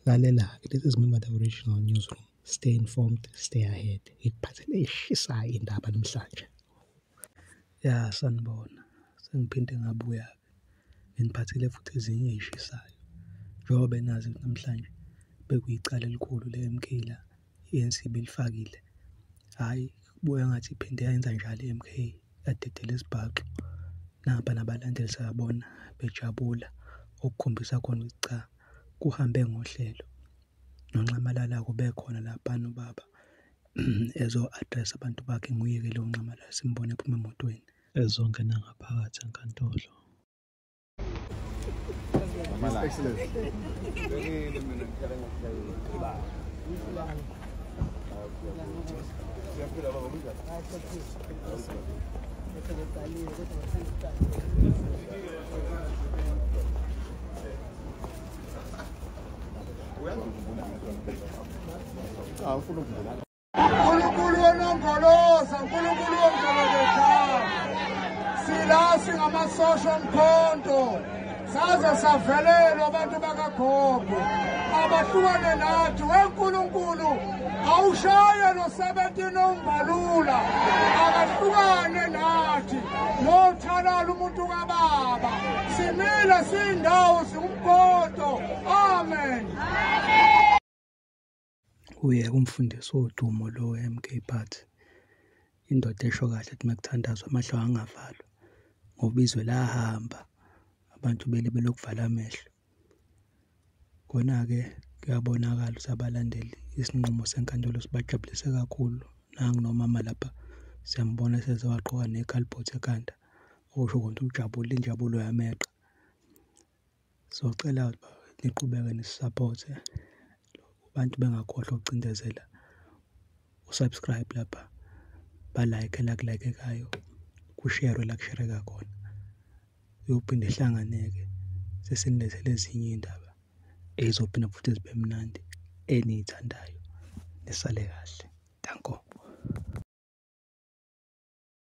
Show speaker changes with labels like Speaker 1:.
Speaker 1: Lalela-ke, this is Member the Original Newsroom. Stay informed, stay ahead. Ikuphathele eshisayo indaba namhlanje. Ya, sanibona. Sengiphinde ngabuya-ke. Ngiphathile futhi ezinye ey'shisayo. Njengoba nazi namhlanje bekuyicala elikhulu le-MK la, i-ANC bilifakile. Hhayi, kubuya ngathi iphinde yayenza njalo i-MK, yadedela isibhaxu. Naba nabalandeli sayabona bejabula, okukhombisa khona ukuthi cha, kuhambe ngohlelo. NoNxamalala-ke ubekhona laphana ubaba ezo-address abantu bakhe, nguye-ke lowo Nxamalala simbone ephuma emotweni ezongena ngaphakathi enkantolo.
Speaker 2: uNkulunkulu wenomboloza, uNkulunkulu womjololetha, sila singamasosha omkhonto, saze savelelwa abantu bakaGogo abahlukane nathi. weNkulunkulu awushaye no-17 uMbalula, akahlukane nathi noThalala umuntu kaBaba. Simile siyindawo singumkhonto. Amen.
Speaker 1: Uye umfundisi wodumo lo MK Party, indoda esho kahle ukuthi makuthandazwa amahlo angavalwa ngoba izwe lahamba, abantu belokuvala amehlo. Kona-ke kuyabonakala ukuthi abalandeli isinqumo senkantolo sibajabulise kakhulu. Nangu nomama lapha siyambona sezewaqoka nekhalibhothi ekhanda, okusho ukuthi ujabule, injabulo yameqa. Socela niqhubeke nisisapothe, abantu bengakhohlwa ukucindezela usubscribe lapha, ba-like la ku-like-ekayo, kusherwe la kushereka khona. Uyophinde ihlanganeke sesinilethele ezinye iy'ndaba ey'zophinda futhi zibe mnandi eniy'thandayo. Nisale kahle. Danko.